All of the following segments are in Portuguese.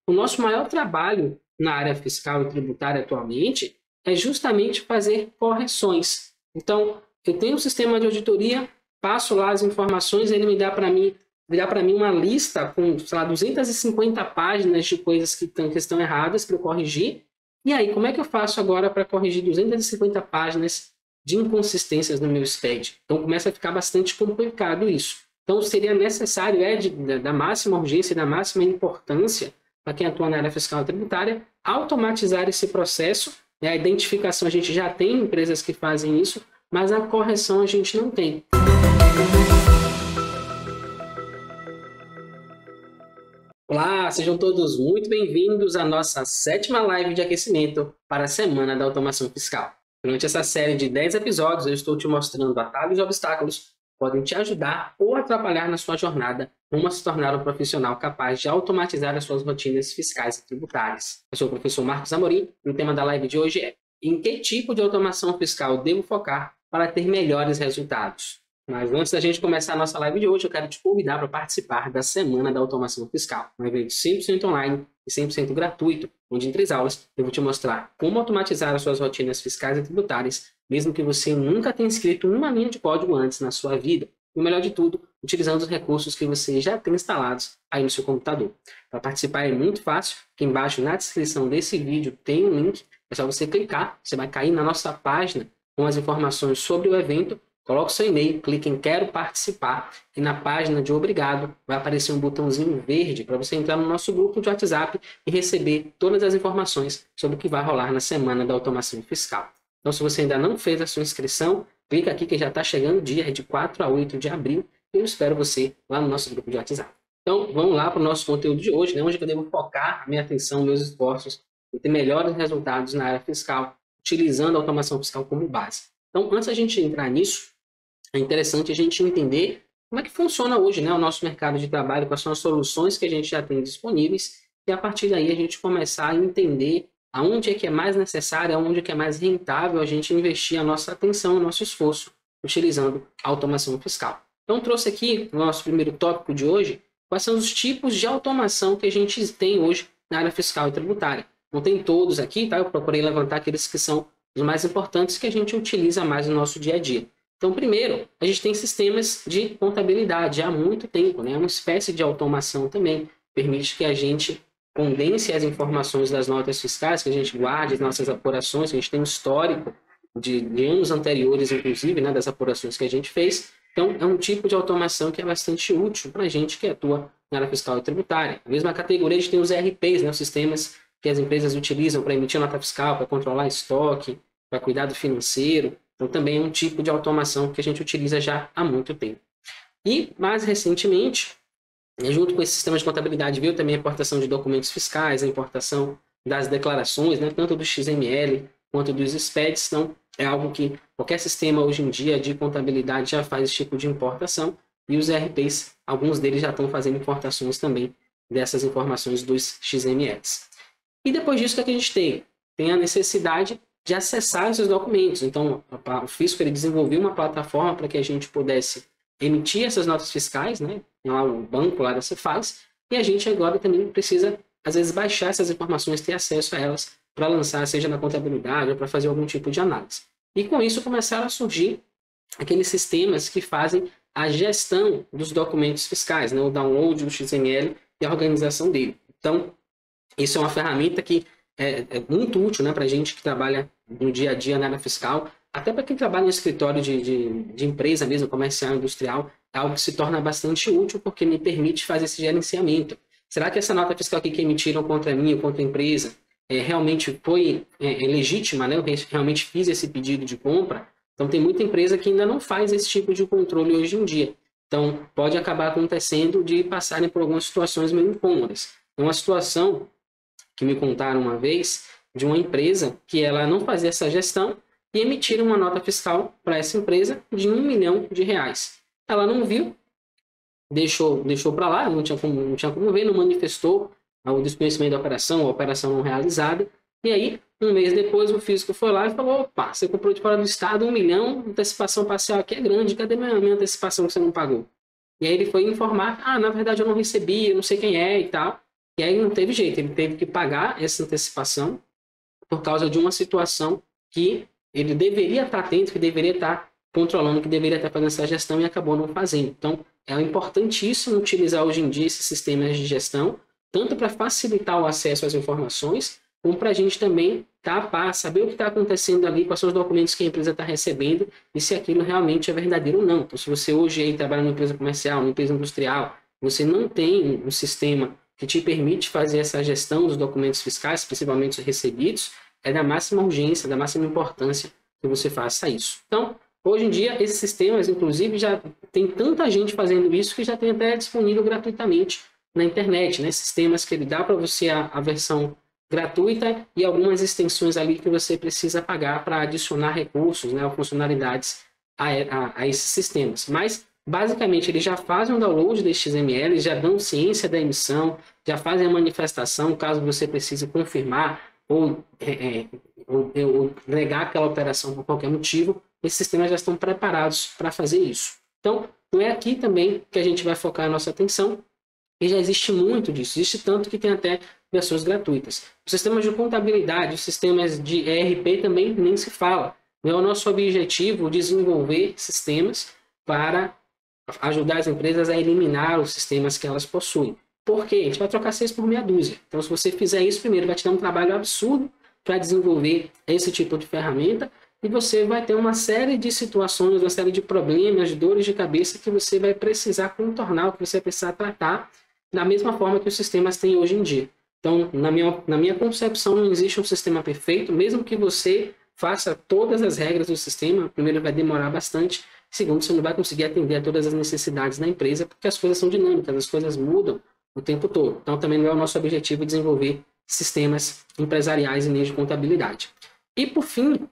o nosso maior trabalho na área fiscal e tributária atualmente é justamente fazer correções. Então, eu tenho um sistema de auditoria, passo lá as informações, ele me dá para mim uma lista com, sei lá, 250 páginas de coisas que estão erradas para eu corrigir. E aí, como é que eu faço agora para corrigir 250 páginas de inconsistências no meu SPED? Então, começa a ficar bastante complicado isso. Então, seria necessário, da máxima urgência e da máxima importância para quem atua na área fiscal e tributária, automatizar esse processo. A identificação, a gente já tem empresas que fazem isso, mas a correção a gente não tem. Olá, sejam todos muito bem-vindos à nossa 7ª live de aquecimento para a Semana da Automação Fiscal. Durante essa série de 10 episódios, eu estou te mostrando atalhos e obstáculos que podem te ajudar ou atrapalhar na sua jornada rumo a se tornar um profissional capaz de automatizar as suas rotinas fiscais e tributárias. Eu sou o professor Marcos Amorim e o tema da live de hoje é: em que tipo de automação fiscal devo focar para ter melhores resultados? Mas antes da gente começar a nossa live de hoje, eu quero te convidar para participar da Semana da Automação Fiscal, um evento 100% online e 100% gratuito, onde em 3 aulas eu vou te mostrar como automatizar as suas rotinas fiscais e tributárias, mesmo que você nunca tenha escrito uma linha de código antes na sua vida. E o melhor de tudo, utilizando os recursos que você já tem instalados aí no seu computador. Para participar é muito fácil, aqui embaixo na descrição desse vídeo tem um link, é só você clicar, você vai cair na nossa página com as informações sobre o evento. Coloque seu e-mail, clique em Quero Participar e na página de Obrigado vai aparecer um botãozinho verde para você entrar no nosso grupo de WhatsApp e receber todas as informações sobre o que vai rolar na Semana da Automação Fiscal. Então, se você ainda não fez a sua inscrição, clica aqui que já está chegando o dia, é de 4 a 8 de abril, e eu espero você lá no nosso grupo de WhatsApp. Então, vamos lá para o nosso conteúdo de hoje, onde eu devo focar a minha atenção, meus esforços em ter melhores resultados na área fiscal, utilizando a automação fiscal como base. Então, antes da gente entrar nisso, é interessante a gente entender como é que funciona hoje, o nosso mercado de trabalho, quais são as soluções que a gente já tem disponíveis, e a partir daí a gente começar a entender aonde é que é mais necessário, aonde é que é mais rentável a gente investir a nossa atenção, o nosso esforço, utilizando a automação fiscal. Então, trouxe aqui no nosso primeiro tópico de hoje, quais são os tipos de automação que a gente tem hoje na área fiscal e tributária. Não tem todos aqui, tá? Eu procurei levantar aqueles que são os mais importantes que a gente utiliza mais no nosso dia a dia. Então, primeiro, a gente tem sistemas de contabilidade há muito tempo, uma espécie de automação também, permite que a gente condense as informações das notas fiscais, que a gente guarde as nossas apurações, que a gente tem um histórico de anos anteriores, inclusive, das apurações que a gente fez. Então, é um tipo de automação que é bastante útil para a gente que atua na área fiscal e tributária. Na mesma categoria, a gente tem os ERPs, os sistemas que as empresas utilizam para emitir nota fiscal, para controlar estoque, para cuidar do financeiro. Então, também é um tipo de automação que a gente utiliza já há muito tempo. E, mais recentemente, junto com esse sistema de contabilidade, veio também a importação de documentos fiscais, a importação das declarações, tanto do XML quanto dos SPEDs. Então, é algo que qualquer sistema hoje em dia de contabilidade já faz esse tipo de importação. E os ERPs, alguns deles já estão fazendo importações também dessas informações dos XMLs. E depois disso, o que a gente tem? Tem a necessidade de acessar esses documentos. Então, o Fisco ele desenvolveu uma plataforma para que a gente pudesse emitir essas notas fiscais, lá o banco lá da Cefaz, e a gente agora também precisa, às vezes, baixar essas informações, ter acesso a elas para lançar, seja na contabilidade ou para fazer algum tipo de análise. E com isso começaram a surgir aqueles sistemas que fazem a gestão dos documentos fiscais, o download do XML e a organização dele. Então, isso é uma ferramenta que é muito útil para a gente que trabalha no dia a dia na área fiscal, até para quem trabalha em escritório de empresa mesmo, comercial, industrial, é algo que se torna bastante útil porque me permite fazer esse gerenciamento. Será que essa nota fiscal aqui que emitiram contra mim ou contra a empresa realmente foi legítima? Eu realmente fiz esse pedido de compra? Então tem muita empresa que ainda não faz esse tipo de controle hoje em dia. Então pode acabar acontecendo de passarem por algumas situações meio incômodas. Uma situação que me contaram uma vez de uma empresa que ela não fazia essa gestão e emitiram uma nota fiscal para essa empresa de R$1 milhão. Ela não viu, deixou para lá, não tinha como ver, não manifestou o desconhecimento da operação, a operação não realizada. E aí, um mês depois, o físico foi lá e falou: opa, você comprou de fora do estado R$1 milhão, antecipação parcial aqui é grande, cadê minha antecipação que você não pagou? E aí ele foi informar: na verdade eu não recebi, eu não sei quem é e tal. E aí não teve jeito, ele teve que pagar essa antecipação por causa de uma situação que ele deveria estar atento, que deveria estar controlando, que deveria estar fazendo essa gestão e acabou não fazendo. Então, é importantíssimo utilizar hoje em dia esses sistemas de gestão, tanto para facilitar o acesso às informações, como para a gente também estar a par, saber o que está acontecendo ali, quais são os documentos que a empresa está recebendo e se aquilo realmente é verdadeiro ou não. Então, se você hoje aí trabalha numa empresa comercial, numa empresa industrial, você não tem um sistema que te permite fazer essa gestão dos documentos fiscais, principalmente os recebidos, é da máxima urgência, da máxima importância que você faça isso. Então, hoje em dia, esses sistemas, inclusive, já tem tanta gente fazendo isso que já tem até disponível gratuitamente na internet, né? Sistemas que ele dá para você a versão gratuita e algumas extensões ali que você precisa pagar para adicionar recursos, né, ou funcionalidades a esses sistemas. Mas, basicamente, eles já fazem o download desse XML, já dão ciência da emissão, já fazem a manifestação, caso você precise confirmar ou negar aquela operação por qualquer motivo, esses sistemas já estão preparados para fazer isso. Então, não é aqui também que a gente vai focar a nossa atenção, e já existe muito disso, existe tanto que tem até versões gratuitas. Os sistemas de contabilidade, os sistemas de ERP também nem se fala. Não é o nosso objetivo desenvolver sistemas para ajudar as empresas a eliminar os sistemas que elas possuem. Por quê? A gente vai trocar 6 por meia dúzia. Então, se você fizer isso, primeiro vai te dar um trabalho absurdo para desenvolver esse tipo de ferramenta e você vai ter uma série de situações, uma série de problemas, de dores de cabeça que você vai precisar contornar, que você vai precisar tratar da mesma forma que os sistemas têm hoje em dia. Então, na minha concepção, não existe um sistema perfeito, mesmo que você faça todas as regras do sistema, primeiro vai demorar bastante, segundo, você não vai conseguir atender a todas as necessidades da empresa, porque as coisas são dinâmicas, as coisas mudam o tempo todo. Então, também não é o nosso objetivo desenvolver sistemas empresariais e meios de contabilidade. E, por fim,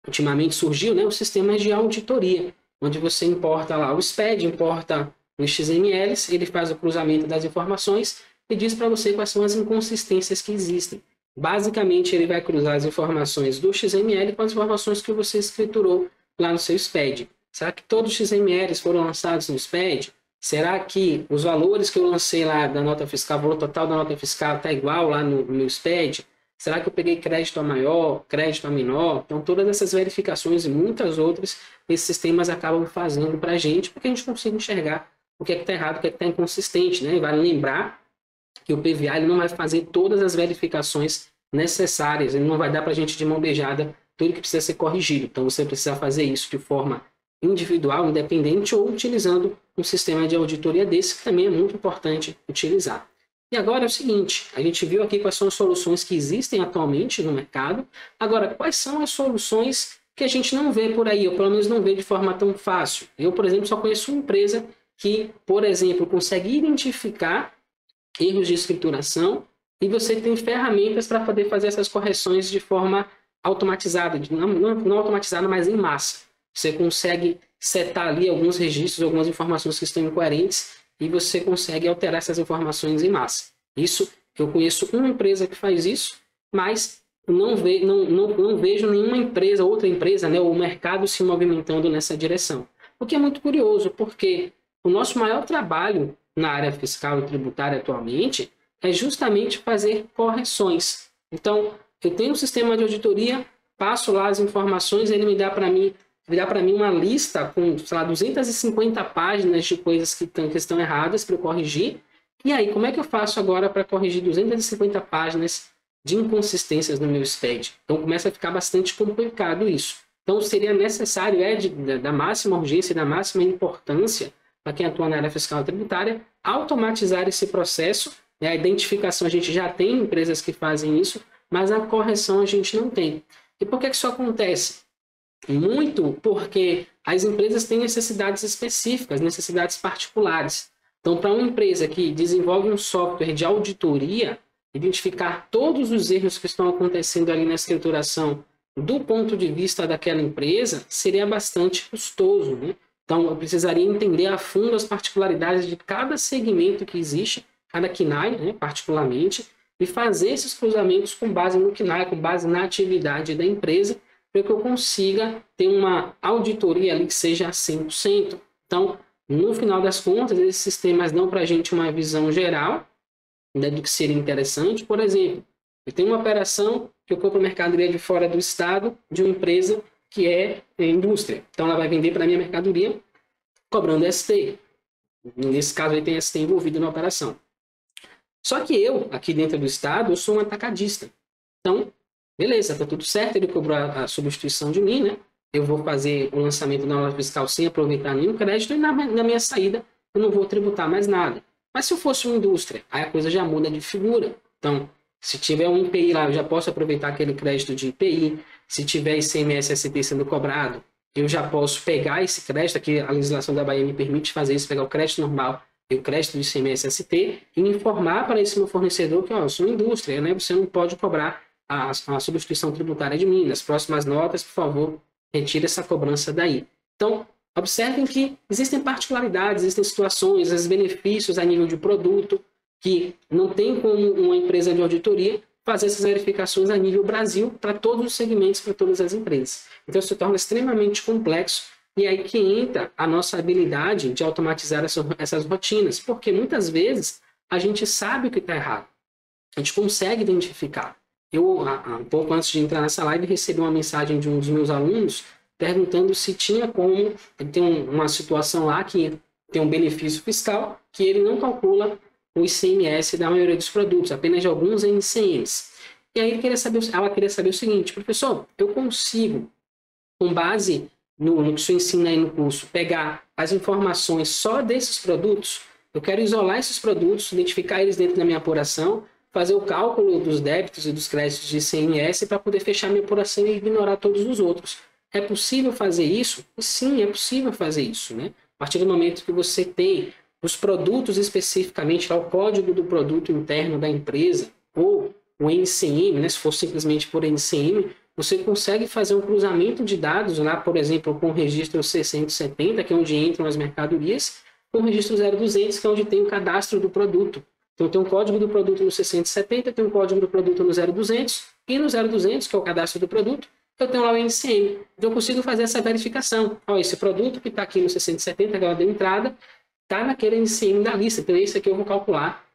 ultimamente surgiu, né, os sistemas de auditoria, onde você importa lá o SPED, importa os XMLs, ele faz o cruzamento das informações e diz para você quais são as inconsistências que existem. Basicamente, ele vai cruzar as informações do XML com as informações que você escriturou lá no seu SPED. Será que todos os XMLs foram lançados no SPED? Será que os valores que eu lancei lá da nota fiscal, o valor total da nota fiscal está igual lá no meu SPED? Será que eu peguei crédito a maior, crédito a menor? Então, todas essas verificações e muitas outras, esses sistemas acabam fazendo para a gente, porque a gente consiga enxergar o que é que está errado, o que é que está inconsistente, né? E vale lembrar que o PVA ele não vai fazer todas as verificações necessárias, ele não vai dar para a gente de mão beijada tudo que precisa ser corrigido. Então, você precisa fazer isso de forma individual, independente, ou utilizando um sistema de auditoria desse, que também é muito importante utilizar. E agora é o seguinte, a gente viu aqui quais são as soluções que existem atualmente no mercado. Agora, quais são as soluções que a gente não vê por aí, ou pelo menos não vê de forma tão fácil? Eu, por exemplo, só conheço uma empresa que, por exemplo, consegue identificar erros de escrituração e você tem ferramentas para poder fazer essas correções de forma automatizada, não automatizada, mas em massa. Você consegue setar ali alguns registros, algumas informações que estão incoerentes e você consegue alterar essas informações em massa. Isso, eu conheço uma empresa que faz isso, mas não vejo nenhuma empresa, outra empresa, né, ou o mercado se movimentando nessa direção. O que é muito curioso, porque o nosso maior trabalho na área fiscal e tributária atualmente é justamente fazer correções. Então, eu tenho um sistema de auditoria, passo lá as informações, ele me dá para mim uma lista com, sei lá, 250 páginas de coisas que estão erradas para eu corrigir. E aí, como é que eu faço agora para corrigir 250 páginas de inconsistências no meu SPED? Então, começa a ficar bastante complicado isso. Então, seria necessário, da máxima urgência e da máxima importância para quem atua na área fiscal e tributária, automatizar esse processo. A identificação, a gente já tem empresas que fazem isso, mas a correção a gente não tem. E por que isso acontece? Muito porque as empresas têm necessidades específicas, necessidades particulares. Então, para uma empresa que desenvolve um software de auditoria, identificar todos os erros que estão acontecendo ali na escrituração do ponto de vista daquela empresa seria bastante custoso, né? Então, eu precisaria entender a fundo as particularidades de cada segmento que existe, cada KNAI, né, particularmente, e fazer esses cruzamentos com base no KNAI, com base na atividade da empresa, para que eu consiga ter uma auditoria ali que seja 100%. Então, no final das contas, esses sistemas dão para a gente uma visão geral né, do que seria interessante. Por exemplo, eu tenho uma operação que eu compro mercadoria de fora do estado de uma empresa que é indústria. Então, ela vai vender para a minha mercadoria cobrando ST. Nesse caso, aí tem ST envolvido na operação. Só que eu, aqui dentro do estado, eu sou um atacadista. Então, beleza, tá tudo certo, ele cobrou a substituição de mim, né? Eu vou fazer o lançamento da nota fiscal sem aproveitar nenhum crédito e na minha saída eu não vou tributar mais nada. Mas se eu fosse uma indústria, aí a coisa já muda de figura. Então, se tiver um IPI lá, eu já posso aproveitar aquele crédito de IPI. Se tiver ICMS-ST sendo cobrado, eu já posso pegar esse crédito, aqui a legislação da Bahia me permite fazer isso, pegar o crédito normal e o crédito do ICMS-ST e informar para esse meu fornecedor que, ó, eu sou indústria, né? Você não pode cobrar a substituição tributária de mim. Nas próximas notas, por favor, retire essa cobrança daí. Então, observem que existem particularidades, existem situações, os benefícios a nível de produto, que não tem como uma empresa de auditoria fazer essas verificações a nível Brasil para todos os segmentos, para todas as empresas. Então, isso se torna extremamente complexo e aí que entra a nossa habilidade de automatizar essas rotinas, porque muitas vezes a gente sabe o que está errado, a gente consegue identificar. Eu, um pouco antes de entrar nessa live, recebi uma mensagem de um dos meus alunos perguntando se tinha como, ele tem uma situação lá que tem um benefício fiscal que ele não calcula o ICMS da maioria dos produtos, apenas de alguns NCMs. E aí ela queria saber o seguinte: professor, eu consigo, com base no que o senhor ensina aí no curso, pegar as informações só desses produtos? Eu quero isolar esses produtos, identificar eles dentro da minha apuração, fazer o cálculo dos débitos e dos créditos de ICMS para poder fechar minha apuração e ignorar todos os outros. É possível fazer isso? Sim, é possível fazer isso, né? A partir do momento que você tem os produtos especificamente, lá, o código do produto interno da empresa, ou o NCM, né? Se for simplesmente por NCM, você consegue fazer um cruzamento de dados lá, por exemplo, com o registro 670, que é onde entram as mercadorias, com o registro 0200, que é onde tem o cadastro do produto. Então, tem um código do produto no 670, tem um código do produto no 0200, e no 0200, que é o cadastro do produto, eu tenho lá o NCM. Então, eu consigo fazer essa verificação. Ó, esse produto que está aqui no 670, que ela deu entrada, está naquele NCM da lista. Então, esse aqui eu vou calcular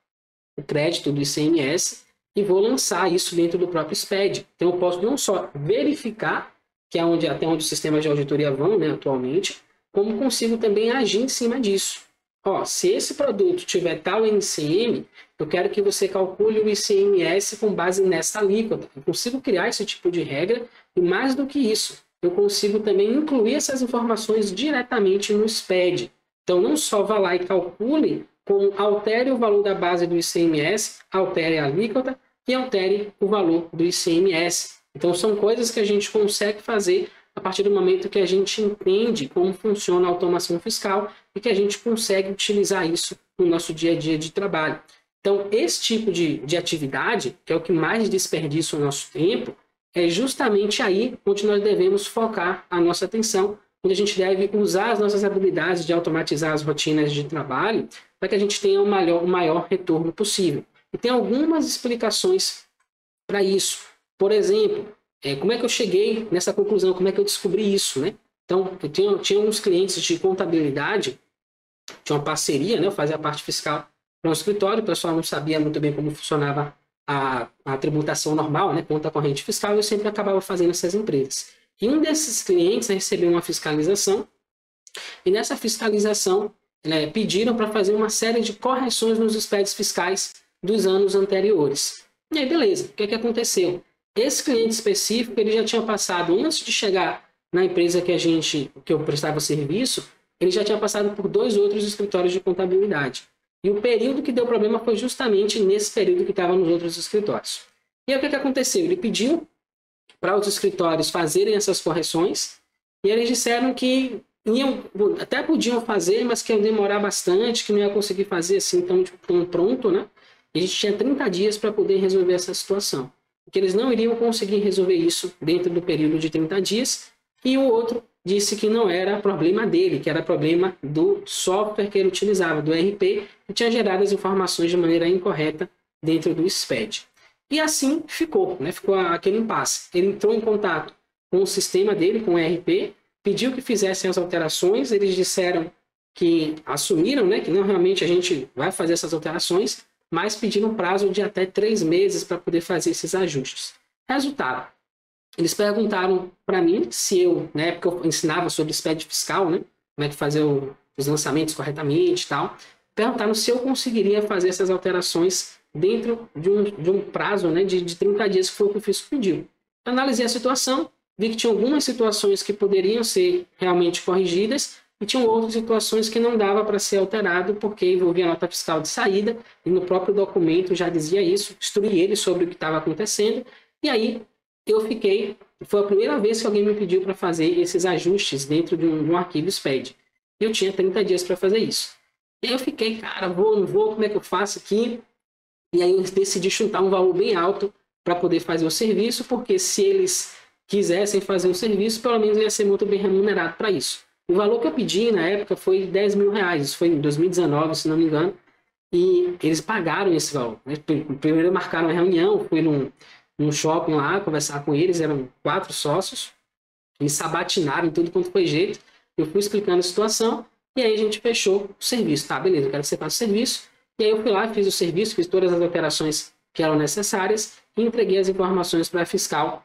o crédito do ICMS e vou lançar isso dentro do próprio SPED. Então, eu posso não só verificar, que é até onde os sistemas de auditoria vão, né, atualmente, como consigo também agir em cima disso. Ó, se esse produto tiver tal NCM, eu quero que você calcule o ICMS com base nessa alíquota. Eu consigo criar esse tipo de regra e, mais do que isso, eu consigo também incluir essas informações diretamente no SPED. Então, não só vá lá e calcule, como altere o valor da base do ICMS, altere a alíquota e altere o valor do ICMS. Então, são coisas que a gente consegue fazer a partir do momento que a gente entende como funciona a automação fiscal e que a gente consegue utilizar isso no nosso dia a dia de trabalho. Então, esse tipo de atividade, que é o que mais desperdiça o nosso tempo, é justamente aí onde nós devemos focar a nossa atenção, onde a gente deve usar as nossas habilidades de automatizar as rotinas de trabalho para que a gente tenha o maior retorno possível. E tem algumas explicações para isso. Por exemplo, como é que eu cheguei nessa conclusão? Como é que eu descobri isso, né? Então, eu tinha uns clientes de contabilidade, tinha uma parceria, né? Eu fazia a parte fiscal para um escritório, o pessoal não sabia muito bem como funcionava a tributação normal, né? Conta corrente fiscal, e eu sempre acabava fazendo essas empresas. E um desses clientes recebeu uma fiscalização, e nessa fiscalização pediram para fazer uma série de correções nos SPEDs fiscais dos anos anteriores. E aí, beleza, o que aconteceu? Esse cliente específico, ele já tinha passado, antes de chegar na empresa que eu prestava serviço, ele já tinha passado por 2 outros escritórios de contabilidade. E o período que deu problema foi justamente nesse período que estava nos outros escritórios. E aí, o que aconteceu? Ele pediu para os escritórios fazerem essas correções, e eles disseram que até podiam fazer, mas que iam demorar bastante, que não ia conseguir fazer assim tão pronto, né? E a gente tinha 30 dias para poder resolver essa situação. Porque eles não iriam conseguir resolver isso dentro do período de 30 dias, e o outro disse que não era problema dele, que era problema do software que ele utilizava, do ERP, que tinha gerado as informações de maneira incorreta dentro do SPED. E assim ficou, né? Ficou aquele impasse. Ele entrou em contato com o sistema dele, com o ERP, pediu que fizessem as alterações, eles disseram que assumiram, né, que não, realmente a gente vai fazer essas alterações, mas pediram um prazo de até 3 meses para poder fazer esses ajustes. Resultado, eles perguntaram para mim se eu, na época eu ensinava sobre SPED fiscal, né, como é que fazer os lançamentos corretamente e tal, perguntaram se eu conseguiria fazer essas alterações dentro de um prazo, né, de 30 dias, que foi o que o fisco pediu. Eu analisei a situação, vi que tinha algumas situações que poderiam ser realmente corrigidas e tinham outras situações que não dava para ser alterado porque envolvia a nota fiscal de saída e no próprio documento já dizia isso, instruí ele sobre o que estava acontecendo e aí eu fiquei, foi a primeira vez que alguém me pediu para fazer esses ajustes dentro de um arquivo SPED. Eu tinha 30 dias para fazer isso. E aí eu fiquei, cara, vou, não vou, como é que eu faço aqui? E aí eu decidi chutar um valor bem alto para poder fazer o serviço, porque se eles quisessem fazer um serviço, pelo menos ia ser muito bem remunerado para isso. O valor que eu pedi na época foi R$10.000, isso foi em 2019, se não me engano, e eles pagaram esse valor. Primeiro marcaram uma reunião, fui num shopping lá, conversar com eles, eram 4 sócios, me sabatinaram em tudo quanto foi jeito, eu fui explicando a situação, e aí a gente fechou o serviço. Tá, beleza, eu quero que você faça o serviço, e aí eu fui lá, fiz o serviço, fiz todas as alterações que eram necessárias, e entreguei as informações para a fiscal,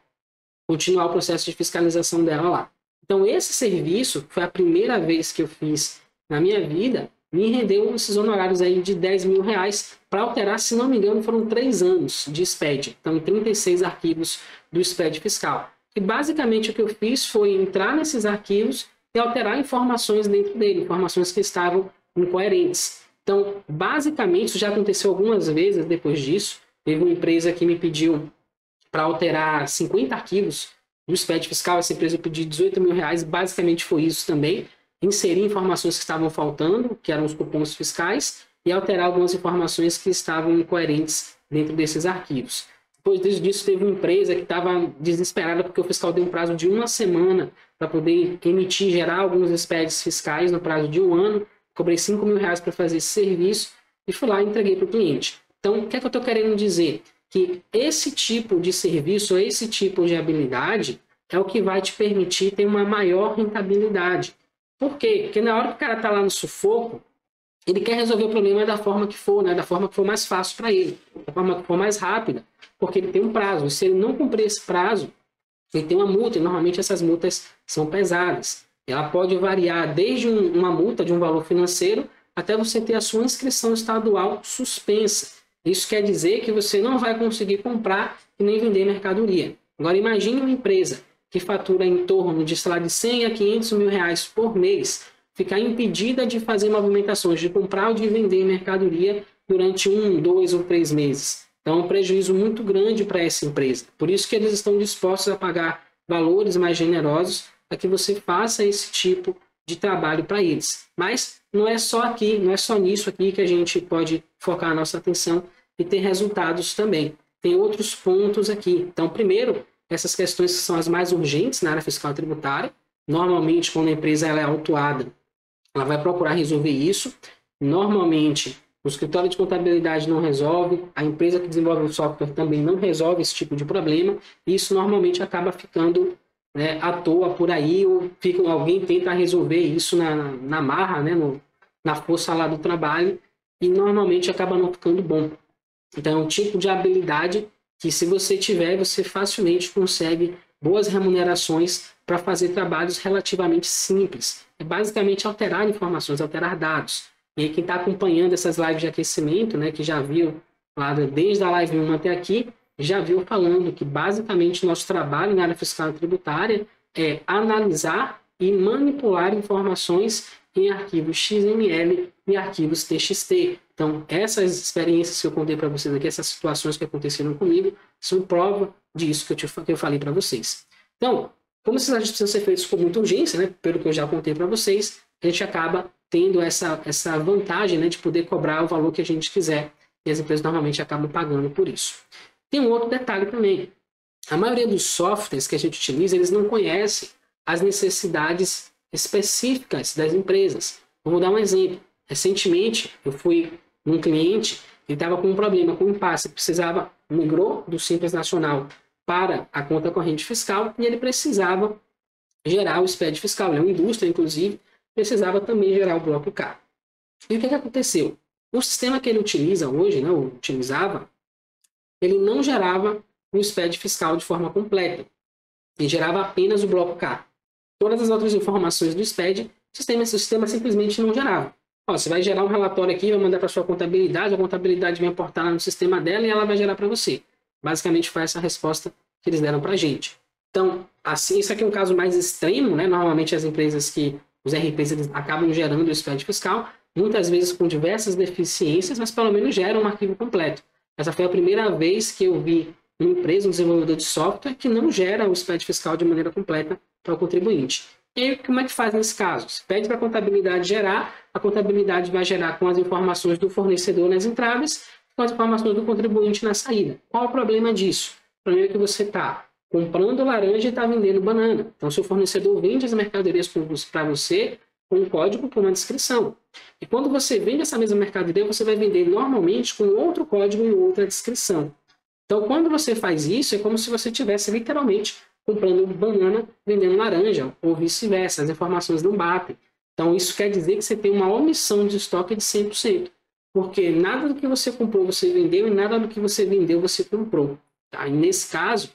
continuar o processo de fiscalização dela lá. Então esse serviço, foi a primeira vez que eu fiz na minha vida, me rendeu esses honorários aí de R$10.000 para alterar, se não me engano, foram 3 anos de SPED. Então, 36 arquivos do SPED fiscal. E basicamente o que eu fiz foi entrar nesses arquivos e alterar informações dentro dele, informações que estavam incoerentes. Então, basicamente, isso já aconteceu algumas vezes depois disso. Teve uma empresa que me pediu para alterar 50 arquivos do SPED fiscal, essa empresa pediu R$18.000, basicamente foi isso também. Inserir informações que estavam faltando, que eram os cupons fiscais, e alterar algumas informações que estavam incoerentes dentro desses arquivos. Depois disso, teve uma empresa que estava desesperada porque o fiscal deu um prazo de 1 semana para poder emitir, gerar alguns SPEDs fiscais no prazo de 1 ano. Cobrei R$5.000 para fazer esse serviço e fui lá e entreguei para o cliente. Então, o que é que eu estou querendo dizer? Que esse tipo de serviço, esse tipo de habilidade é o que vai te permitir ter uma maior rentabilidade. Por quê? Porque na hora que o cara está lá no sufoco, ele quer resolver o problema da forma que for, né? Da forma que for mais fácil para ele, da forma que for mais rápida, porque ele tem um prazo. E se ele não cumprir esse prazo, ele tem uma multa, e normalmente essas multas são pesadas. Ela pode variar desde uma multa de um valor financeiro até você ter a sua inscrição estadual suspensa. Isso quer dizer que você não vai conseguir comprar e nem vender mercadoria. Agora imagine uma empresa que fatura em torno de, sei lá, de 100 a 500 mil reais por mês, ficar impedida de fazer movimentações, de comprar ou de vender mercadoria durante 1, 2 ou 3 meses. Então é um prejuízo muito grande para essa empresa. Por isso que eles estão dispostos a pagar valores mais generosos para que você faça esse tipo de trabalho para eles. Mas não é só aqui, não é só nisso aqui que a gente pode focar a nossa atenção e ter resultados também. Tem outros pontos aqui. Então, primeiro, essas questões que são as mais urgentes na área fiscal e tributária. Normalmente, quando a empresa ela é autuada, ela vai procurar resolver isso. Normalmente, o escritório de contabilidade não resolve, a empresa que desenvolve o software também não resolve esse tipo de problema, e isso normalmente acaba ficando, né, à toa por aí, ou alguém tenta resolver isso na marra, né, na força lá do trabalho, e normalmente acaba não ficando bom. Então, é um tipo de habilidade que, se você tiver, você facilmente consegue boas remunerações para fazer trabalhos relativamente simples. É basicamente alterar informações, alterar dados. E aí, quem está acompanhando essas lives de aquecimento, né, que já viu lá desde a live 1 até aqui, já viu falando que basicamente nosso trabalho na área fiscal e tributária é analisar e manipular informações em arquivos XML e arquivos TXT. Então, essas experiências que eu contei para vocês aqui, essas situações que aconteceram comigo, são prova disso que eu falei para vocês. Então, como esses ajustes precisam ser feitos com muita urgência, né, pelo que eu já contei para vocês, a gente acaba tendo essa vantagem, né, de poder cobrar o valor que a gente quiser, e as empresas normalmente acabam pagando por isso. Tem um outro detalhe também. A maioria dos softwares que a gente utiliza, eles não conhecem as necessidades específicas das empresas. Vou dar um exemplo. Recentemente, eu fui num cliente que estava com um problema, com um impasse, migrou do Simples Nacional para a conta corrente fiscal e ele precisava gerar o SPED fiscal. Ele é uma indústria, inclusive, precisava também gerar o bloco K. E o que aconteceu? O sistema que ele utiliza hoje, né, ou utilizava, ele não gerava o SPED fiscal de forma completa. Ele gerava apenas o bloco K. Todas as outras informações do SPED, o sistema simplesmente não gerava. Ó, você vai gerar um relatório aqui, vai mandar para sua contabilidade, a contabilidade vai importar lá no sistema dela e ela vai gerar para você. Basicamente foi essa a resposta que eles deram para a gente. Então, assim, isso aqui é um caso mais extremo, né? Normalmente as empresas que, os RPs, eles acabam gerando o SPED fiscal, muitas vezes com diversas deficiências, mas pelo menos geram um arquivo completo. Essa foi a primeira vez que eu vi uma empresa, um desenvolvedor de software, que não gera o SPED fiscal de maneira completa para o contribuinte. E aí, como é que faz nesse caso? Você pede para a contabilidade gerar, a contabilidade vai gerar com as informações do fornecedor nas entradas, com as informações do contribuinte na saída. Qual o problema disso? O problema é que você está comprando laranja e está vendendo banana. Então, seu fornecedor vende as mercadorias para você com um código, com uma descrição. E quando você vende essa mesma mercadoria, você vai vender normalmente com outro código e outra descrição. Então, quando você faz isso, é como se você estivesse literalmente comprando banana, vendendo laranja, ou vice-versa. As informações não batem. Então, isso quer dizer que você tem uma omissão de estoque de 100%. Porque nada do que você comprou você vendeu e nada do que você vendeu você comprou. Tá? E nesse caso,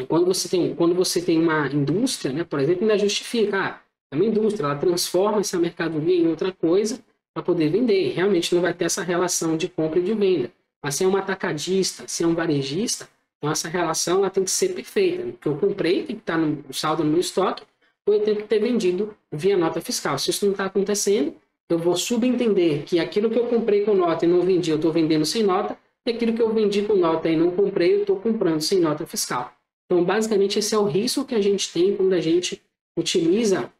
quando você tem uma indústria, né, por exemplo, ainda justifica, é uma indústria, ela transforma essa mercadoria em outra coisa para poder vender. Realmente não vai ter essa relação de compra e de venda. Mas se é um atacadista, se é um varejista, então essa relação ela tem que ser perfeita. O que eu comprei tem que estar no saldo no meu estoque, ou eu tenho que ter vendido via nota fiscal. Se isso não está acontecendo, eu vou subentender que aquilo que eu comprei com nota e não vendi, eu estou vendendo sem nota, e aquilo que eu vendi com nota e não comprei, eu estou comprando sem nota fiscal. Então, basicamente, esse é o risco que a gente tem quando a gente utiliza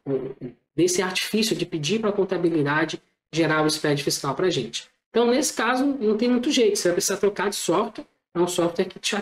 desse artifício de pedir para a contabilidade gerar o SPED fiscal para a gente. Então, nesse caso, não tem muito jeito. Você vai precisar trocar de software. É um software que te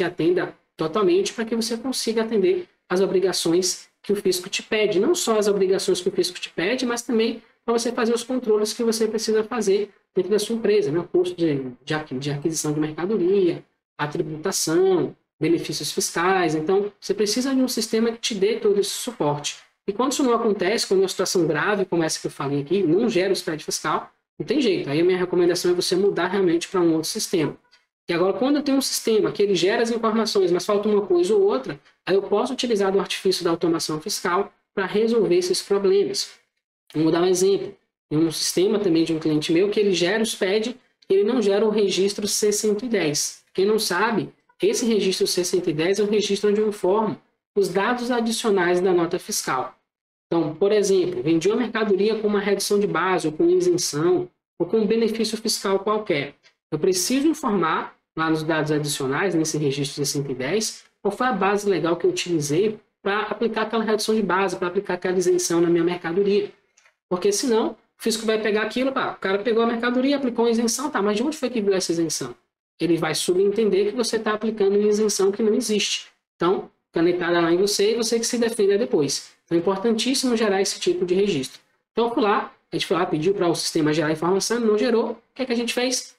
atenda totalmente para que você consiga atender as obrigações que o fisco te pede. Não só as obrigações que o fisco te pede, mas também para você fazer os controles que você precisa fazer dentro da sua empresa, né? O custo de aquisição de mercadoria, a tributação, benefícios fiscais. Então, você precisa de um sistema que te dê todo esse suporte. E quando isso não acontece, quando é uma situação grave, como essa que eu falei aqui, não gera o SPED fiscal, não tem jeito. Aí a minha recomendação é você mudar realmente para um outro sistema. E agora, quando eu tenho um sistema que ele gera as informações, mas falta uma coisa ou outra, aí eu posso utilizar do artifício da automação fiscal para resolver esses problemas. Vamos dar um exemplo. Tem um sistema também de um cliente meu que ele gera o SPED e ele não gera o registro C110. Quem não sabe, esse registro C110 é o registro onde eu informo os dados adicionais da nota fiscal. Então, por exemplo, vendi uma mercadoria com uma redução de base, ou com isenção, ou com um benefício fiscal qualquer. Eu preciso informar lá nos dados adicionais, nesse registro C110, qual foi a base legal que eu utilizei para aplicar aquela redução de base, para aplicar aquela isenção na minha mercadoria. Porque senão, o fisco vai pegar aquilo, o cara pegou a mercadoria, aplicou uma isenção, tá, mas de onde foi que viu essa isenção? Ele vai subentender que você está aplicando uma isenção que não existe. Então, canetada lá em você e você que se defenda depois. Então, é importantíssimo gerar esse tipo de registro. Então, a gente foi lá, pediu para o sistema gerar informação, não gerou. O que é que a gente fez?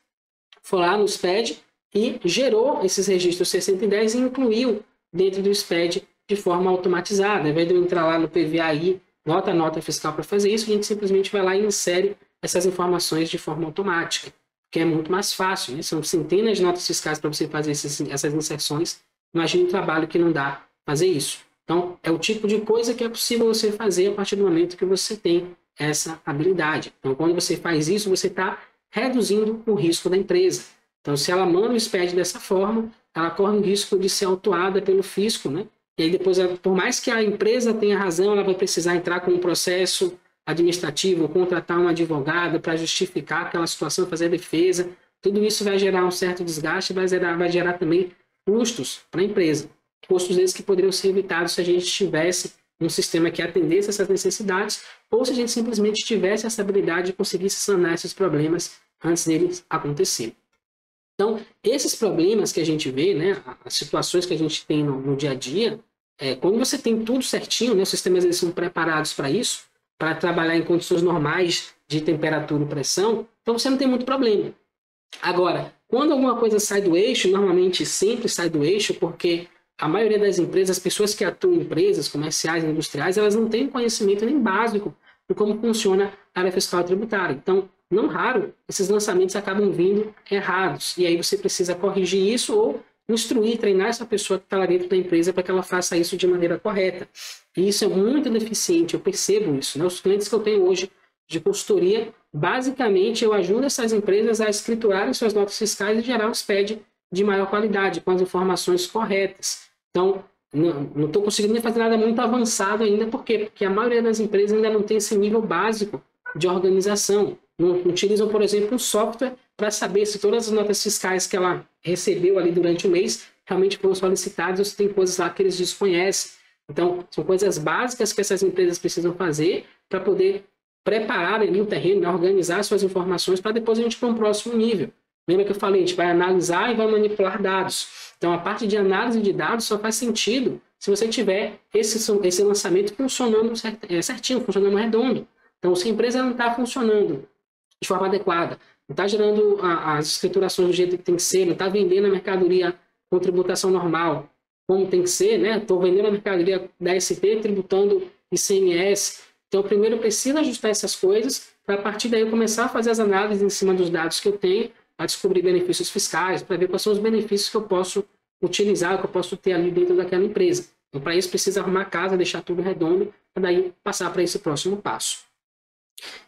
Foi lá no SPED e gerou esses registros C110 e incluiu dentro do SPED de forma automatizada. Ao invés de eu entrar lá no PVAI, nota fiscal para fazer isso, a gente simplesmente vai lá e insere essas informações de forma automática, que é muito mais fácil, né? São centenas de notas fiscais para você fazer essas inserções. Imagina um trabalho que não dá fazer isso. Então, é o tipo de coisa que é possível você fazer a partir do momento que você tem essa habilidade. Então, quando você faz isso, você está reduzindo o risco da empresa. Então, se ela manda o SPED dessa forma, ela corre o risco de ser autuada pelo fisco, né? E aí depois, por mais que a empresa tenha razão, ela vai precisar entrar com um processo administrativo, contratar um advogado para justificar aquela situação, fazer a defesa. Tudo isso vai gerar um certo desgaste, vai gerar também custos para a empresa. Custos esses que poderiam ser evitados se a gente tivesse um sistema que atendesse essas necessidades ou se a gente simplesmente tivesse essa habilidade de conseguir sanar esses problemas antes deles acontecerem. Então, esses problemas que a gente vê, né, as situações que a gente tem no dia a dia, quando você tem tudo certinho, né, os sistemas eles são preparados para isso, para trabalhar em condições normais de temperatura e pressão, então você não tem muito problema. Agora, quando alguma coisa sai do eixo, normalmente sempre sai do eixo, porque a maioria das empresas, as pessoas que atuam em empresas comerciais e industriais, elas não têm conhecimento nem básico de como funciona a área fiscal e tributária. Então, não raro, esses lançamentos acabam vindo errados. E aí você precisa corrigir isso ou instruir, treinar essa pessoa que está lá dentro da empresa para que ela faça isso de maneira correta. E isso é muito deficiente, eu percebo isso, né? Os clientes que eu tenho hoje de consultoria, basicamente eu ajudo essas empresas a escriturarem suas notas fiscais e gerar um SPED de maior qualidade, com as informações corretas. Então, não estou conseguindo nem fazer nada muito avançado ainda, por quê? Porque a maioria das empresas ainda não tem esse nível básico de organização. Não utilizam, por exemplo, um software para saber se todas as notas fiscais que ela recebeu ali durante o mês realmente foram solicitadas ou se tem coisas lá que eles desconhecem. Então, são coisas básicas que essas empresas precisam fazer para poder preparar ali o terreno, né, organizar suas informações para depois a gente ir para um próximo nível. Lembra que eu falei, a gente vai analisar e vai manipular dados. Então, a parte de análise de dados só faz sentido se você tiver esse lançamento funcionando certinho, funcionando redondo. Então, se a empresa não está funcionando de forma adequada, não está gerando as escriturações do jeito que tem que ser, não está vendendo a mercadoria com tributação normal, como tem que ser, né? Estou vendendo a mercadoria da SP, tributando ICMS. Então, primeiro eu preciso ajustar essas coisas, para a partir daí eu começar a fazer as análises em cima dos dados que eu tenho, a descobrir benefícios fiscais, para ver quais são os benefícios que eu posso utilizar, que eu posso ter ali dentro daquela empresa. Então, para isso, precisa arrumar a casa, deixar tudo redondo, para daí passar para esse próximo passo.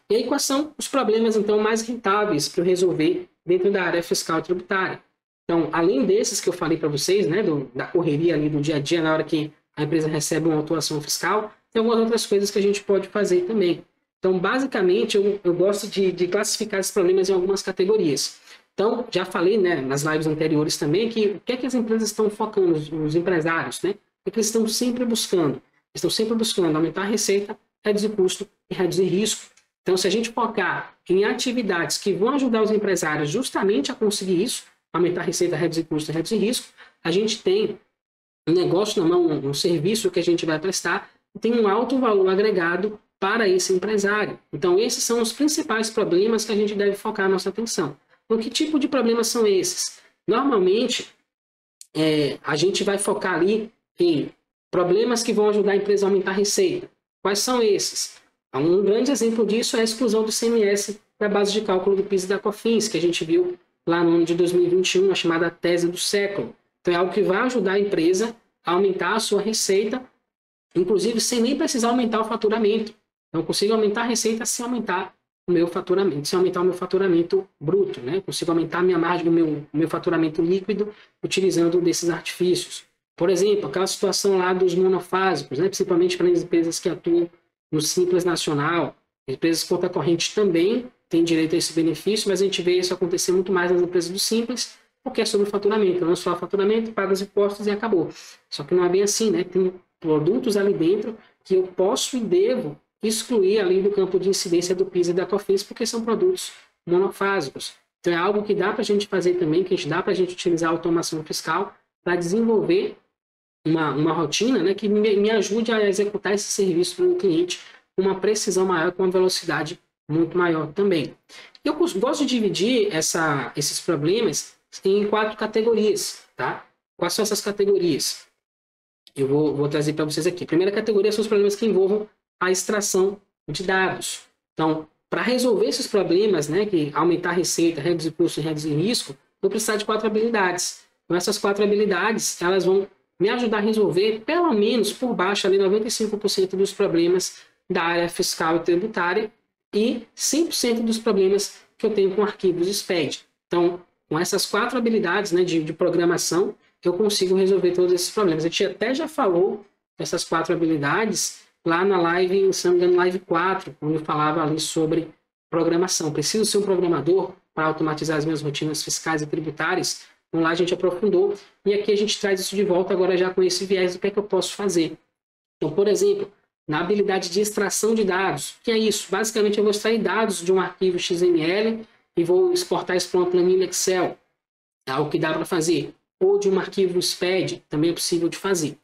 E aí, quais são os problemas, então, mais rentáveis para eu resolver dentro da área fiscal e tributária? Então, além desses que eu falei para vocês, né, da correria ali do dia a dia, na hora que a empresa recebe uma autuação fiscal, tem algumas outras coisas que a gente pode fazer também. Então, basicamente, eu gosto de classificar esses problemas em algumas categorias. Então, já falei, né, nas lives anteriores também, que o que é que as empresas estão focando, os empresários, né? O que eles estão sempre buscando? Eles estão sempre buscando aumentar a receita, reduzir custo e reduzir risco. Então, se a gente focar em atividades que vão ajudar os empresários justamente a conseguir isso, aumentar a receita, reduzir custo e reduzir risco, a gente tem um negócio na mão, um serviço que a gente vai prestar, tem um alto valor agregado para esse empresário. Então, esses são os principais problemas que a gente deve focar a nossa atenção. Então, que tipo de problemas são esses? Normalmente, a gente vai focar ali em problemas que vão ajudar a empresa a aumentar a receita. Quais são esses? Um grande exemplo disso é a exclusão do ICMS da base de cálculo do PIS e da COFINS, que a gente viu lá no ano de 2021, a chamada tese do século. Então, é algo que vai ajudar a empresa a aumentar a sua receita, inclusive sem nem precisar aumentar o faturamento. Então, eu consigo aumentar a receita sem aumentar o meu faturamento, sem aumentar o meu faturamento bruto, né? Eu consigo aumentar a minha margem do meu faturamento líquido utilizando desses artifícios. Por exemplo, aquela situação lá dos monofásicos, né? Principalmente para as empresas que atuam no Simples Nacional. Empresas de conta corrente também têm direito a esse benefício, mas a gente vê isso acontecer muito mais nas empresas do Simples, porque é sobre o faturamento. Não só o faturamento, paga os impostos e acabou. Só que não é bem assim, né? Tem produtos ali dentro que eu posso e devo excluir ali do campo de incidência do PIS e da COFINS, porque são produtos monofásicos. Então é algo que dá para a gente fazer também, que dá para a gente utilizar a automação fiscal para desenvolver uma rotina, né, que me ajude a executar esse serviço para o cliente com uma precisão maior, com uma velocidade muito maior também. Eu gosto de dividir esses problemas em 4 categorias. Tá? Quais são essas categorias? Eu vou trazer para vocês aqui. A primeira categoria são os problemas que envolvam a extração de dados. Então, para resolver esses problemas, né, que aumentar a receita, reduzir custo e reduzir risco, vou precisar de 4 habilidades. Então, essas 4 habilidades, elas vão me ajudar a resolver, pelo menos por baixo, ali 95% dos problemas da área fiscal e tributária e 100% dos problemas que eu tenho com arquivos SPED. Então, com essas 4 habilidades, né, de programação, eu consigo resolver todos esses problemas. A gente até já falou dessas 4 habilidades lá na live, se não me engano, live 4, onde eu falava ali sobre programação. Preciso ser um programador para automatizar as minhas rotinas fiscais e tributárias. Então lá a gente aprofundou e aqui a gente traz isso de volta agora já com esse viés do que é que eu posso fazer. Então, por exemplo, na habilidade de extração de dados, que é isso? Basicamente eu vou extrair dados de um arquivo XML e vou exportar isso para uma planilha Excel. É algo que dá para fazer. Ou de um arquivo SPED, também é possível de fazer.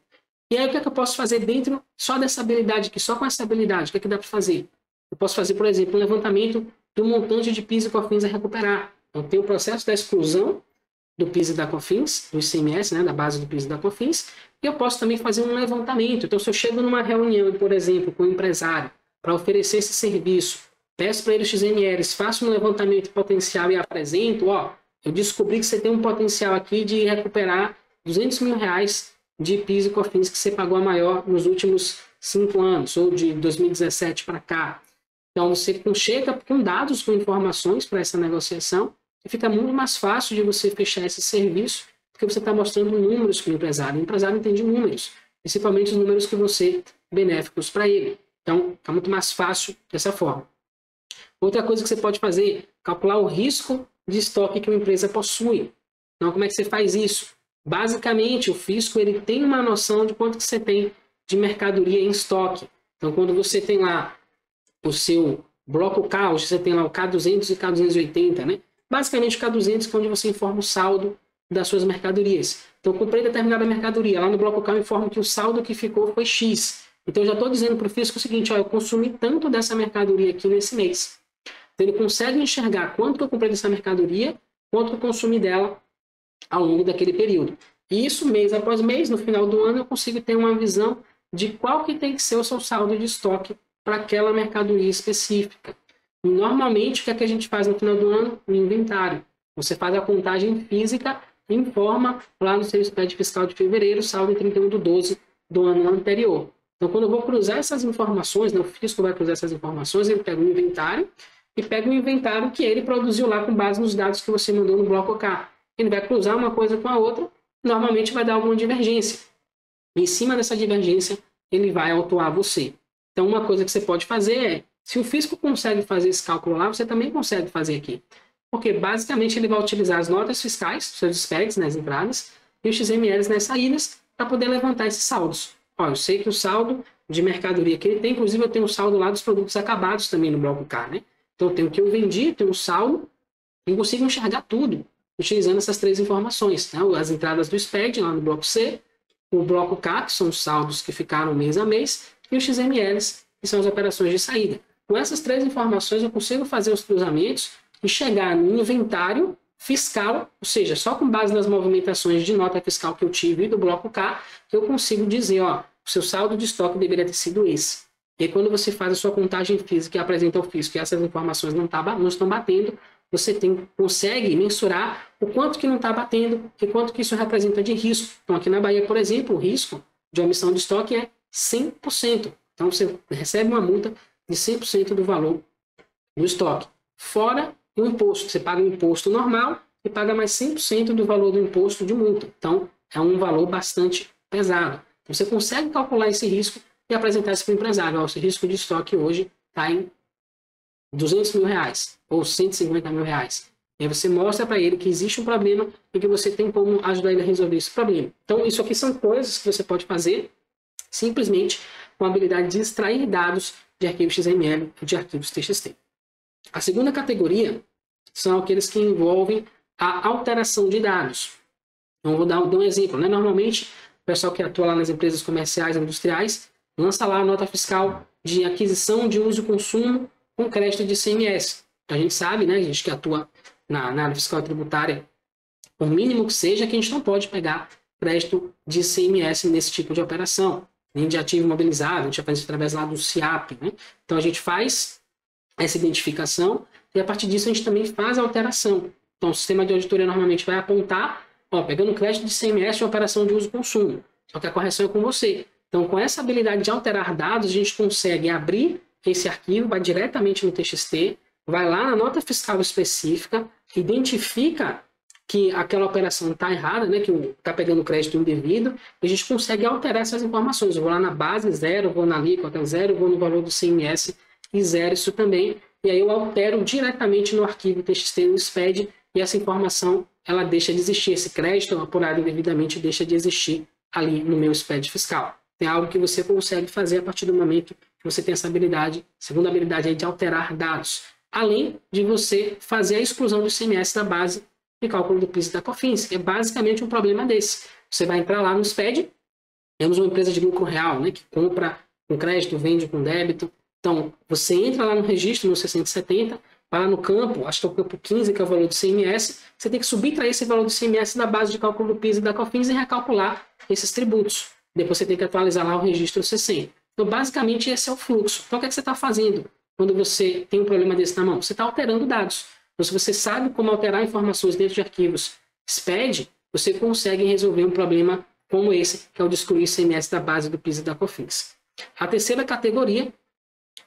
E aí o que é que eu posso fazer dentro só dessa habilidade aqui, só com essa habilidade? O que é que dá para fazer? Eu posso fazer, por exemplo, um levantamento do montante de PIS e COFINS a recuperar. Então tem o processo da exclusão do PIS e da COFINS, do ICMS, né, da base do PIS e da COFINS, e eu posso também fazer um levantamento. Então se eu chego numa reunião, por exemplo, com um empresário para oferecer esse serviço, peço para ele os XMLs, faço um levantamento potencial e apresento, ó, eu descobri que você tem um potencial aqui de recuperar R$200 mil de PIS e COFINS que você pagou a maior nos últimos 5 anos, ou de 2017 para cá. Então, você chega com dados, com informações para essa negociação, e fica muito mais fácil de você fechar esse serviço, porque você está mostrando números para o empresário. O empresário entende números, principalmente os números que vão ser benéficos para ele. Então, fica muito mais fácil dessa forma. Outra coisa que você pode fazer, calcular o risco de estoque que uma empresa possui. Então, como é que você faz isso? Basicamente, o fisco ele tem uma noção de quanto que você tem de mercadoria em estoque. Então, quando você tem lá o seu bloco K, hoje você tem lá o K200 e K280, né? Basicamente, o K200 é onde você informa o saldo das suas mercadorias. Então, eu comprei determinada mercadoria. Lá no bloco K eu informo que o saldo que ficou foi X. Então, eu já estou dizendo para o fisco o seguinte, ó, eu consumi tanto dessa mercadoria aqui nesse mês. Então, ele consegue enxergar quanto que eu comprei dessa mercadoria, quanto que eu consumi dela ao longo daquele período. E isso, mês após mês, no final do ano, eu consigo ter uma visão de qual que tem que ser o seu saldo de estoque para aquela mercadoria específica. E, normalmente, o que é que a gente faz no final do ano? O inventário. Você faz a contagem física e informa lá no seu SPED fiscal de fevereiro, saldo em 31/12 do ano anterior. Então, quando eu vou cruzar essas informações, né, o fisco vai cruzar essas informações, ele pega o inventário e pega o inventário que ele produziu lá com base nos dados que você mandou no bloco K. Ele vai cruzar uma coisa com a outra, normalmente vai dar alguma divergência. Em cima dessa divergência, ele vai autuar você. Então, uma coisa que você pode fazer é, se o fisco consegue fazer esse cálculo lá, você também consegue fazer aqui. Porque, basicamente, ele vai utilizar as notas fiscais, seus SPEDs nas entradas, e os XMLs nas saídas, para poder levantar esses saldos. Ó, eu sei que o saldo de mercadoria que ele tem, inclusive eu tenho o saldo lá dos produtos acabados também no bloco K, né? Então, eu tenho o que eu vendi, tenho o saldo, e consigo enxergar tudo, utilizando essas 3 informações, né? As entradas do SPED lá no bloco C, o bloco K, que são os saldos que ficaram mês a mês, e os XMLs, que são as operações de saída. Com essas 3 informações, eu consigo fazer os cruzamentos e chegar no inventário fiscal, ou seja, só com base nas movimentações de nota fiscal que eu tive do bloco K, que eu consigo dizer, ó, o seu saldo de estoque deveria ter sido esse. E aí, quando você faz a sua contagem física e apresenta ao fisco que essas informações não estão batendo, você consegue mensurar o quanto que não está batendo e quanto que isso representa de risco. Então, aqui na Bahia, por exemplo, o risco de omissão de estoque é 100%. Então, você recebe uma multa de 100% do valor do estoque. Fora o imposto. Você paga o imposto normal e paga mais 100% do valor do imposto de multa. Então, é um valor bastante pesado. Então, você consegue calcular esse risco e apresentar isso para o empresário. Ó, esse risco de estoque hoje está em R$200 mil ou R$150 mil. E aí você mostra para ele que existe um problema e que você tem como ajudar ele a resolver esse problema. Então, isso aqui são coisas que você pode fazer simplesmente com a habilidade de extrair dados de arquivos XML e de arquivos TXT. A segunda categoria são aqueles que envolvem a alteração de dados. Então, vou dar um exemplo, né? Normalmente, o pessoal que atua lá nas empresas comerciais e industriais lança lá a nota fiscal de aquisição de uso e consumo com crédito de ICMS. A gente sabe, né, a gente que atua na área fiscal e tributária, por mínimo que seja, que a gente não pode pegar crédito de ICMS nesse tipo de operação, nem de ativo imobilizado, a gente faz isso através lá do SIAP, né? Então a gente faz essa identificação e a partir disso a gente também faz a alteração. Então o sistema de auditoria normalmente vai apontar, ó, pegando crédito de ICMS, uma operação de uso e consumo, só que a correção é com você. Então com essa habilidade de alterar dados, a gente consegue abrir esse arquivo, vai diretamente no TXT, vai lá na nota fiscal específica, identifica que aquela operação está errada, né, que está pegando crédito indevido, e a gente consegue alterar essas informações. Eu vou lá na base, zero, vou na alíquota, zero, vou no valor do CMS e zero isso também, e aí eu altero diretamente no arquivo TXT no SPED, e essa informação ela deixa de existir, esse crédito apurado indevidamente deixa de existir ali no meu SPED fiscal. Tem algo que você consegue fazer a partir do momento que você tem essa habilidade, segunda habilidade aí de alterar dados, além de você fazer a exclusão do ICMS da base de cálculo do PIS e da COFINS, que é basicamente um problema desse. Você vai entrar lá no SPED, temos uma empresa de lucro real, né, que compra com crédito, vende com débito. Então, você entra lá no registro, no 670, vai lá no campo, acho que é o campo 15, que é o valor do ICMS, você tem que subtrair esse valor do ICMS da base de cálculo do PIS e da COFINS e recalcular esses tributos. Depois você tem que atualizar lá o registro 60. Então, basicamente, esse é o fluxo. Então, o que é que você está fazendo? quando você tem um problema desse na mão? Você está alterando dados. Então, se você sabe como alterar informações dentro de arquivos SPED, você consegue resolver um problema como esse, que é o de excluir ICMS da base do PIS e da COFINS. A terceira categoria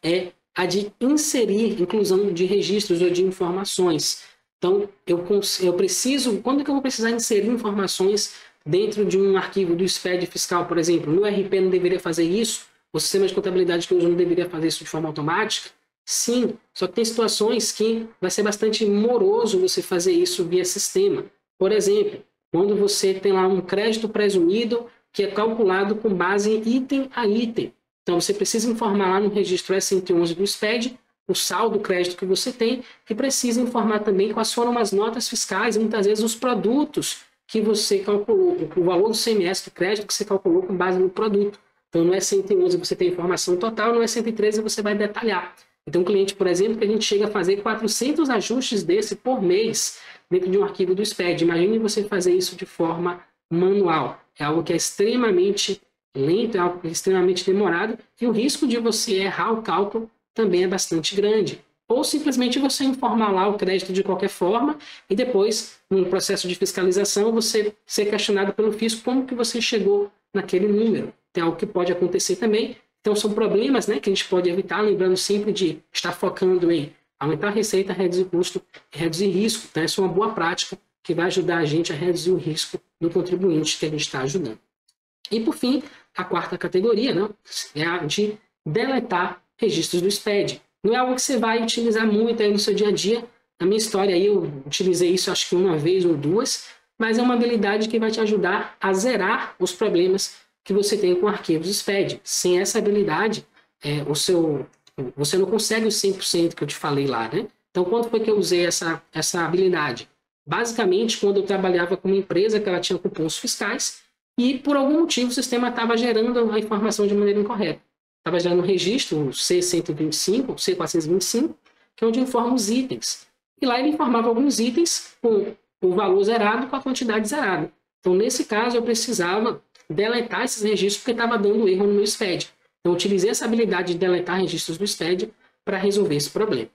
é a de inserir inclusão de registros ou de informações. Então, eu preciso, quando que eu vou precisar inserir informações dentro de um arquivo do SPED fiscal, por exemplo? No RP não deveria fazer isso? O sistema de contabilidade que eu uso não deveria fazer isso de forma automática? Sim, só que tem situações que vai ser bastante moroso você fazer isso via sistema. Por exemplo, quando você tem lá um crédito presumido que é calculado com base em item a item. Então, você precisa informar lá no registro S111 do SPED o saldo crédito que você tem, e precisa informar também quais foram as notas fiscais e muitas vezes os produtos que você calculou, o valor do CMS do crédito que você calculou com base no produto. Então, no S111 você tem informação total, no S113 você vai detalhar. Então, um cliente, por exemplo, que a gente chega a fazer 400 ajustes desse por mês dentro de um arquivo do SPED. Imagine você fazer isso de forma manual. É algo que é extremamente lento, é algo que é extremamente demorado, e o risco de você errar o cálculo também é bastante grande. Ou simplesmente você informar lá o crédito de qualquer forma e depois, no processo de fiscalização, você ser questionado pelo fisco como que você chegou naquele número. Tem algo que pode acontecer também. Então, são problemas, né, que a gente pode evitar, lembrando sempre de estar focando em aumentar a receita, reduzir custo e reduzir risco. Então, essa é uma boa prática que vai ajudar a gente a reduzir o risco do contribuinte que a gente está ajudando. E, por fim, a quarta categoria, né, é a de deletar registros do SPED. Não é algo que você vai utilizar muito aí no seu dia a dia. Na minha história aí, eu utilizei isso acho que uma vez ou duas, mas é uma habilidade que vai te ajudar a zerar os problemas que você tem com arquivos SPED. Sem essa habilidade, você não consegue o 100% que eu te falei lá, né? Então, quando foi que eu usei essa habilidade? Basicamente, quando eu trabalhava com uma empresa que ela tinha cupons fiscais e, por algum motivo, o sistema estava gerando a informação de maneira incorreta. Estava gerando um registro, o C125, C425, que é onde informa os itens. E lá ele informava alguns itens com o valor zerado com a quantidade zerada. Então, nesse caso, eu precisava deletar esses registros porque estava dando erro no meu SPED. Então, eu utilizei essa habilidade de deletar registros do SPED para resolver esse problema.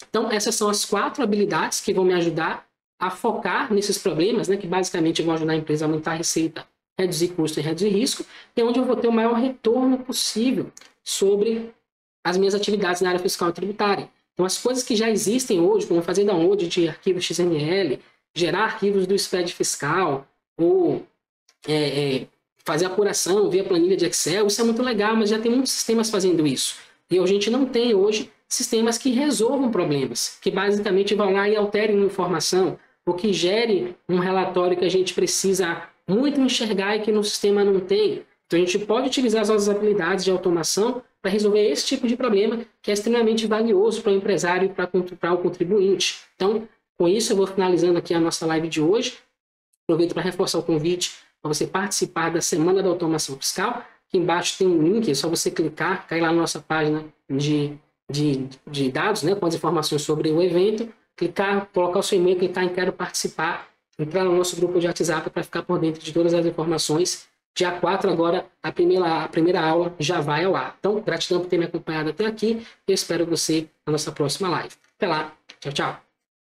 Então, essas são as 4 habilidades que vão me ajudar a focar nesses problemas, né, que basicamente vão ajudar a empresa a aumentar a receita, reduzir custo e reduzir risco, e é onde eu vou ter o maior retorno possível sobre as minhas atividades na área fiscal e tributária. Então, as coisas que já existem hoje, como fazer download de arquivos XML, gerar arquivos do SPED fiscal, ou fazer apuração via planilha de Excel, isso é muito legal, mas já tem muitos sistemas fazendo isso. E a gente não tem hoje sistemas que resolvam problemas, que basicamente vão lá e alterem informação, ou que gere um relatório que a gente precisa muito enxergar e que no sistema não tem. Então, a gente pode utilizar as nossas habilidades de automação para resolver esse tipo de problema, que é extremamente valioso para o empresário e para o contribuinte. Então, com isso, eu vou finalizando aqui a nossa live de hoje. Aproveito para reforçar o convite para você participar da Semana da Automação Fiscal. Aqui embaixo tem um link, é só você clicar, cair lá na nossa página de dados, né, com as informações sobre o evento, clicar, colocar o seu e-mail, clicar em Quero Participar, entrar no nosso grupo de WhatsApp para ficar por dentro de todas as informações. Dia 4 agora, a primeira aula já vai ao ar. Então, gratidão por ter me acompanhado até aqui e eu espero você na nossa próxima live. Até lá, tchau, tchau.